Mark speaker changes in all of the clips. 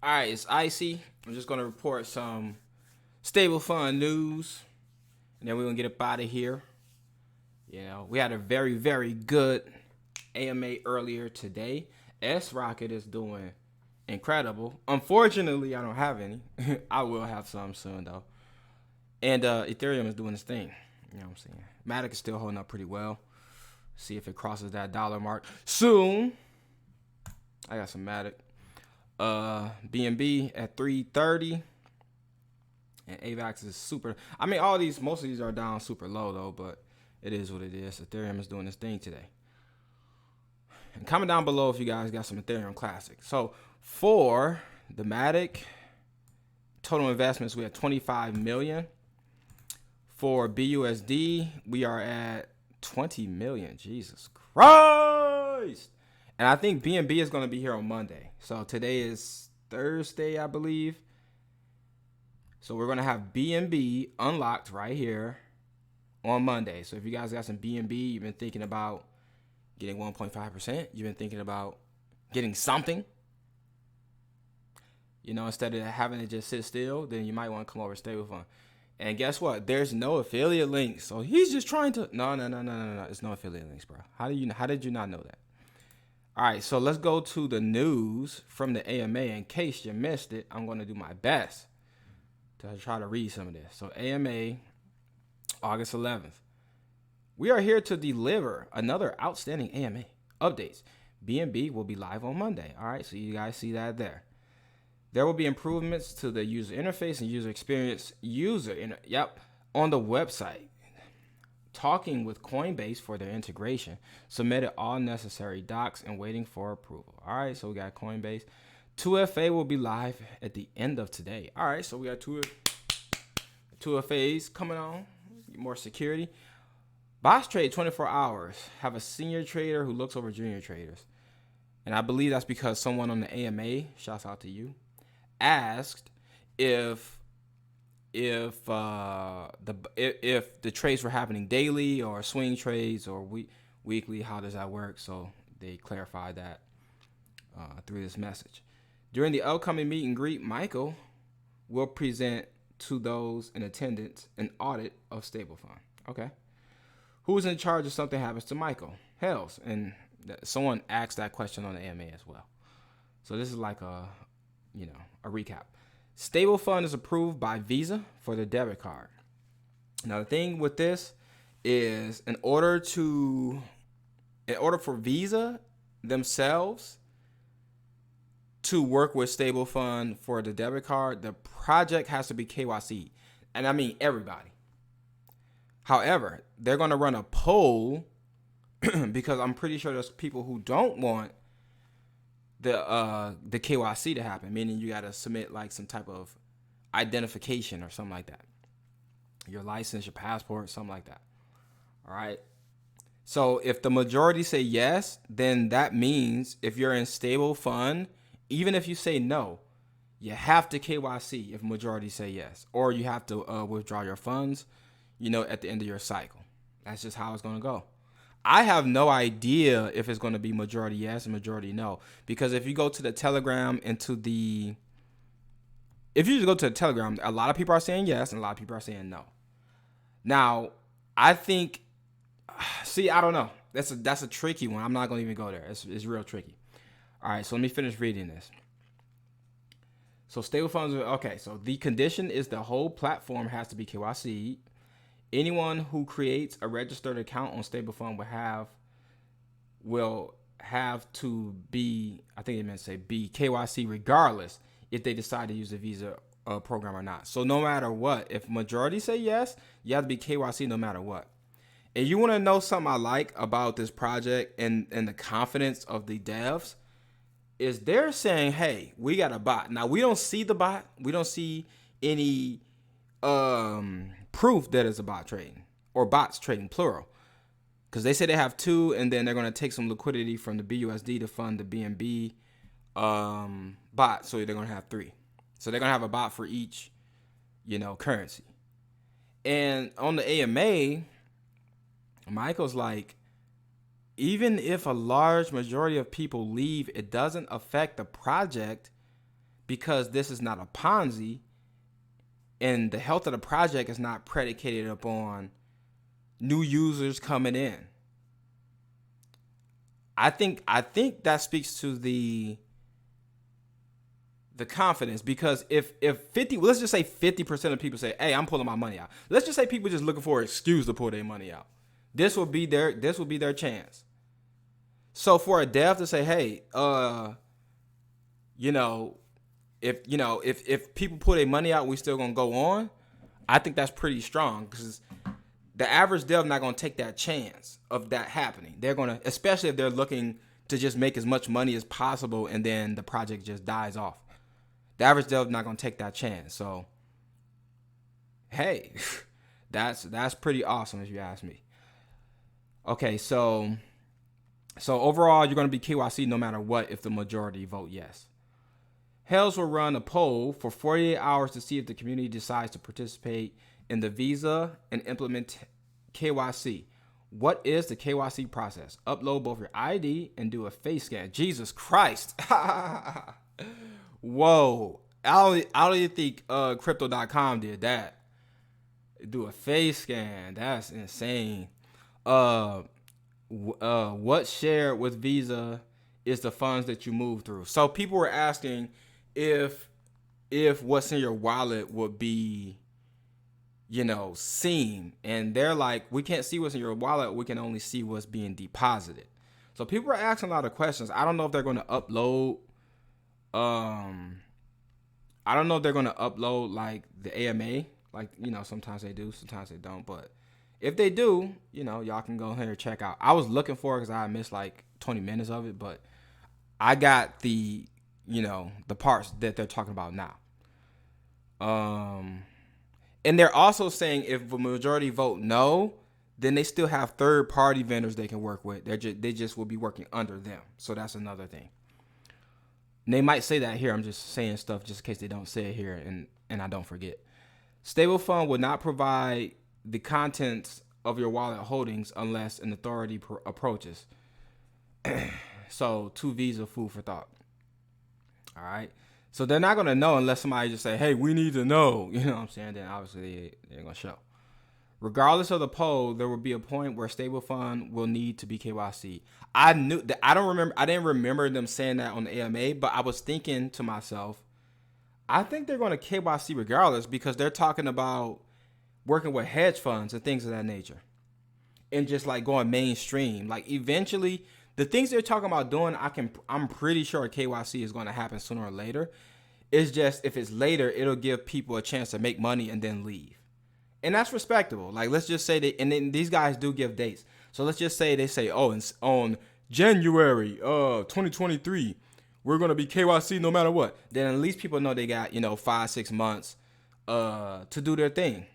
Speaker 1: All right, it's Icy. I'm just going to report some Stablefund news, and then we're going to get up out of here. You know, we had a very, very good AMA earlier today. S-Rocket is doing incredible. Unfortunately, I don't have any. I will have some soon, though. And Ethereum is doing its thing. You know what I'm saying? Matic is still holding up pretty well. See if it crosses that dollar mark soon. I got some Matic. BNB at 330. And AVAX is super. I mean, most of these are down super low, though, but it is what it is. Ethereum is doing its thing today. And comment down below if you guys got some Ethereum Classic. So for the Matic, total investments, we have 25 million. For BUSD, we are at 20 million. Jesus Christ. And I think BNB is going to be here on Monday. So today is Thursday, I believe. So we're going to have BNB unlocked right here on Monday. So if you guys got some BNB, you've been thinking about getting 1.5%, you've been thinking about getting something, you know, instead of having it just sit still, then you might want to come over to Stablefund. And guess what? There's no affiliate links. So he's just trying to no. It's no affiliate links, bro. How did you not know that? All right, so let's go to the news from the AMA. In case you missed it, I'm going to do my best to try to read some of this. So AMA, August 11th. We are here to deliver another outstanding AMA updates. BNB will be live on Monday. All right, so you guys see that there. There will be improvements to the user interface and user experience on the website. Talking with Coinbase for their integration. Submitted all necessary docs and waiting for approval. All right, so we got Coinbase. 2FA will be live at the end of today. All right, so we got two FAs coming on. More security. Bots trade 24 hours. Have a senior trader who looks over junior traders. And I believe that's because someone on the AMA, shouts out to you, asked if the trades were happening daily or swing trades or weekly, how does that work? So they clarified that through this message. During the upcoming meet and greet, Michael will present to those in attendance an audit of Stablefund. Okay. Who's in charge if something happens to Michael? Hells. And someone asked that question on the AMA as well. So this is like a recap. Stablefund is approved by Visa for the debit card. Now the thing with this is in order for Visa themselves to work with Stablefund for the debit card, the project has to be KYC. And I mean everybody. However, they're going to run a poll because I'm pretty sure there's people who don't want the KYC to happen, meaning you got to submit like some type of identification or something like that. Your license, your passport, something like that. All right. So if the majority say yes, then that means if you're in Stablefund, even if you say no, you have to KYC if majority say yes, or you have to withdraw your funds, at the end of your cycle. That's just how it's going to go. I have no idea if it's going to be majority yes and majority no, because if you go to the Telegram if you just go to the Telegram, a lot of people are saying yes and a lot of people are saying no. Now, I think, I don't know. That's a tricky one. I'm not going to even go there. It's real tricky. All right, so let me finish reading this. So Stablefunds, okay, so the condition is the whole platform has to be KYC. Anyone who creates a registered account on Stablefund will have to be, I think it meant to say be KYC regardless if they decide to use the Visa program or not. So no matter what, if majority say yes, you have to be KYC no matter what. And you want to know something I like about this project and the confidence of the devs is they're saying, hey, we got a bot. Now, we don't see the bot. We don't see any proof that it's a bot trading or bots trading, plural. Because they say they have two, and then they're going to take some liquidity from the BUSD to fund the BNB bot. So they're going to have three. So they're going to have a bot for each, currency. And on the AMA, Michael's like, even if a large majority of people leave, it doesn't affect the project because this is not a Ponzi and the health of the project is not predicated upon new users coming in. I think that speaks to the confidence, because if 50, let's just say 50% of people say, hey, I'm pulling my money out. Let's just say people just looking for an excuse to pull their money out. This will be their chance. So for a dev to say, hey, if people pull their money out, we still gonna go on, I think that's pretty strong, because the average dev not gonna take that chance of that happening. They're gonna, especially if they're looking to just make as much money as possible and then the project just dies off. The average dev not gonna take that chance. So, hey, that's pretty awesome if you ask me. Okay, so overall, you're gonna be KYC no matter what if the majority vote yes. Hells will run a poll for 48 hours to see if the community decides to participate in the Visa and implement KYC. What is the KYC process? Upload both your ID and do a face scan. Jesus Christ. Whoa. I don't think crypto.com did that. Do a face scan. That's insane. What share with Visa is the funds that you move through? So people were asking if what's in your wallet would be, seen, and they're like, we can't see what's in your wallet, we can only see what's being deposited. So people are asking a lot of questions. I don't know if they're going to upload like the AMA, like, sometimes they do, sometimes they don't, but if they do, y'all can go ahead and check out. I was looking for it because I missed like 20 minutes of it, but I got the parts that they're talking about now. And they're also saying if the majority vote no, then they still have third-party vendors they can work with. They just will be working under them. So that's another thing. And they might say that here. I'm just saying stuff just in case they don't say it here and I don't forget. Stablefund will not provide the contents of your wallet holdings unless an authority approaches. So, to Visa, food for thought. All right. So they're not going to know unless somebody just say, hey, we need to know. You know what I'm saying? Then obviously they're going to show. Regardless of the poll, there will be a point where Stablefund will need to be KYC. I didn't remember them saying that on the AMA, but I was thinking to myself, I think they're going to KYC regardless, because they're talking about working with hedge funds and things of that nature. And just like going mainstream. Like eventually, the things they're talking about doing, I'm pretty sure KYC is going to happen sooner or later. It's just, if it's later, it'll give people a chance to make money and then leave. And that's respectable. Like, let's just say that, and then these guys do give dates. So let's just say they say, oh, on January 2023, we're going to be KYC no matter what. Then at least people know they got, 5-6 months to do their thing.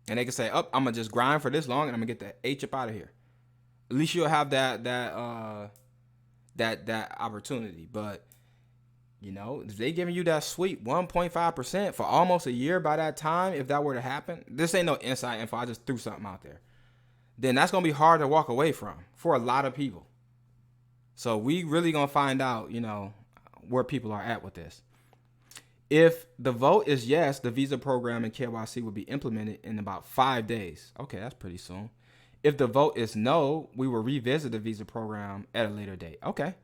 Speaker 1: And they can say, oh, I'm going to just grind for this long and I'm going to get the H up out of here. At least you'll have that opportunity. But, if they giving you that sweet 1.5% for almost a year by that time, if that were to happen, this ain't no inside info, I just threw something out there, then that's going to be hard to walk away from for a lot of people. So we really going to find out, where people are at with this. If the vote is yes, the Visa program and KYC will be implemented in about 5 days. Okay, that's pretty soon. If the vote is no, we will revisit the Visa program at a later date. Okay.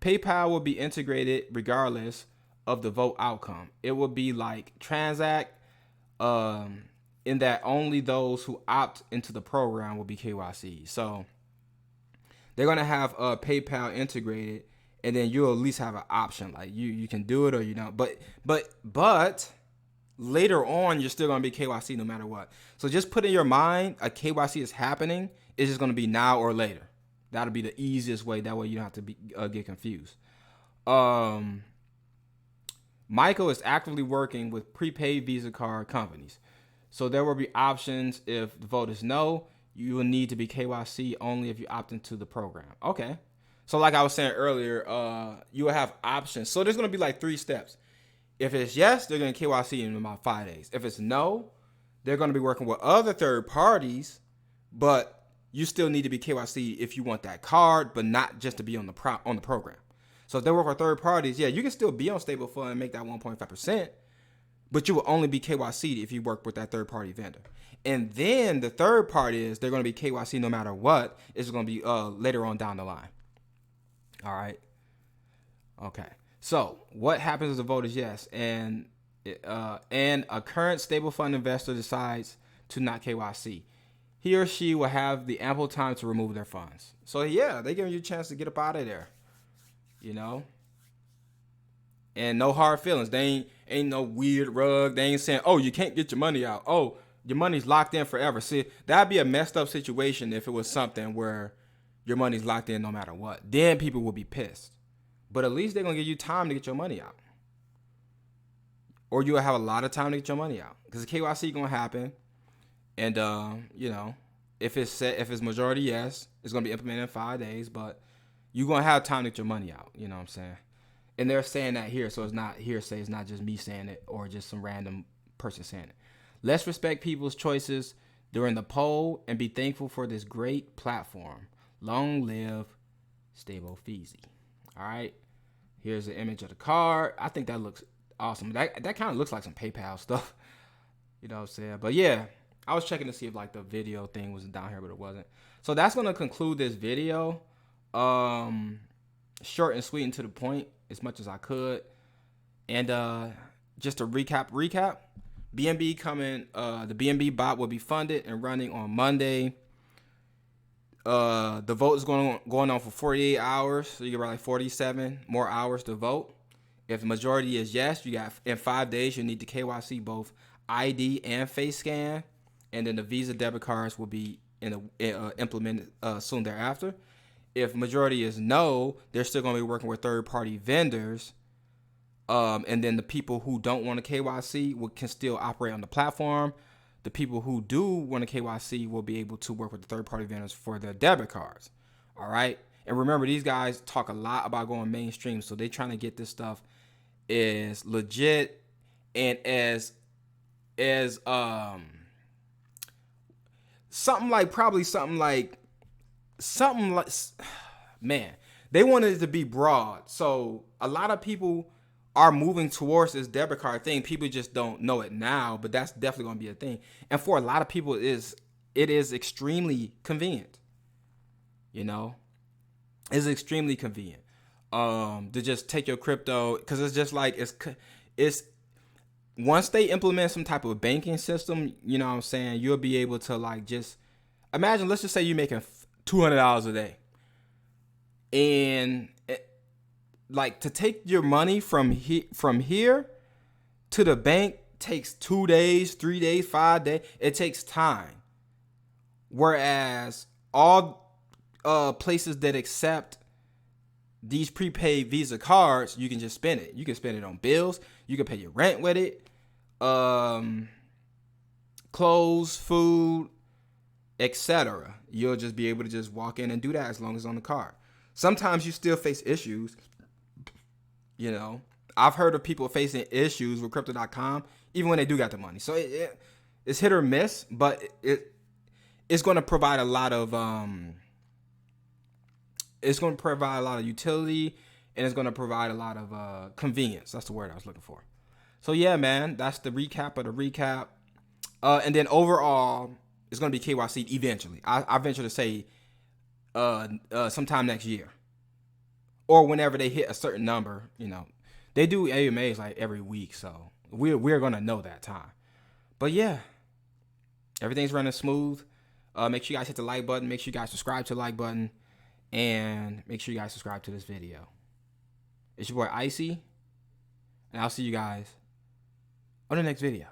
Speaker 1: PayPal will be integrated regardless of the vote outcome. It will be like Transact, in that only those who opt into the program will be KYC. So they're going to have PayPal integrated, and then you'll at least have an option. Like you can do it or you don't. But later on, you're still going to be KYC no matter what. So just put in your mind, a KYC is happening. It's just going to be now or later. That'll be the easiest way. That way you don't have to get confused. Michael is actively working with prepaid Visa card companies. So there will be options. If the vote is no, you will need to be KYC only if you opt into the program. Okay. So like I was saying earlier, you will have options. So there's going to be like 3 steps. If it's yes, they're going to KYC in about 5 days. If it's no, they're going to be working with other third parties, but you still need to be KYC if you want that card, but not just to be on the program. So if they work for third parties, yeah, you can still be on Stablefund and make that 1.5%, but you will only be KYC'd if you work with that third party vendor. And then the third part is they're going to be KYC no matter what. It's going to be later on down the line. All right. Okay. So what happens if the vote is yes, and a current Stablefund investor decides to not KYC? He or she will have the ample time to remove their funds. So yeah, they giving you a chance to get up out of there, you know. And no hard feelings. They ain't no weird rug. They ain't saying, oh, you can't get your money out. Oh, your money's locked in forever. See, that'd be a messed up situation if it was something where your money's locked in no matter what. Then people will be pissed. But at least they're going to give you time to get your money out. Or you'll have a lot of time to get your money out. Because the KYC going to happen. And, you know, if it's majority yes, it's going to be implemented in 5 days. But you're going to have time to get your money out. You know what I'm saying? And they're saying that here. So it's not hearsay. It's not just me saying it or just some random person saying it. Let's respect people's choices during the poll and be thankful for this great platform. Long live Stablefund. All right. Here's the image of the card. I think that looks awesome. That kind of looks like some PayPal stuff. You know what I'm saying? But yeah, I was checking to see if like the video thing was down here, but it wasn't. So that's going to conclude this video. Short and sweet and to the point as much as I could. And just to recap, BNB coming, the BNB bot will be funded and running on Monday. The vote is going on for 48 hours, so you get about like 47 more hours to vote. If the majority is yes, you got in 5 days you need to KYC both ID and face scan, and then the Visa debit cards will be implemented soon thereafter. If majority is no, they're still going to be working with third-party vendors, and then the people who don't want to KYC can still operate on the platform. The people who do want to KYC will be able to work with the third-party vendors for their debit cards. All right. And remember, these guys talk a lot about going mainstream. So they're trying to get this stuff as legit and as something like, man, they wanted it to be broad. So a lot of people are moving towards this debit card thing. People just don't know it now, but that's definitely going to be a thing. And for a lot of people, it is extremely convenient. You know, it's extremely convenient to just take your crypto, because it's just like it's once they implement some type of banking system, you know what I'm saying, you'll be able to like just imagine. Let's just say you're making $200 a day, and like to take your money from here to the bank takes 2 days, 3 days, 5 days. It takes time. Whereas all places that accept these prepaid Visa cards, you can just spend it. You can spend it on bills. You can pay your rent with it. Clothes, food, etc. You'll just be able to just walk in and do that as long as it's on the card. Sometimes you still face issues. You know, I've heard of people facing issues with crypto.com even when they do got the money. So it's hit or miss, but it's going to provide a lot of utility, and it's going to provide a lot of convenience. That's the word I was looking for. So yeah, man, that's the recap of the recap. And then overall, it's going to be KYC eventually. I venture to say sometime next year, or whenever they hit a certain number. You know, they do AMAs like every week, so we're going to know that time. But yeah, everything's running smooth. Make sure you guys hit the like button. Make sure you guys subscribe to the like button. And make sure you guys subscribe to this video. It's your boy Icy. And I'll see you guys on the next video.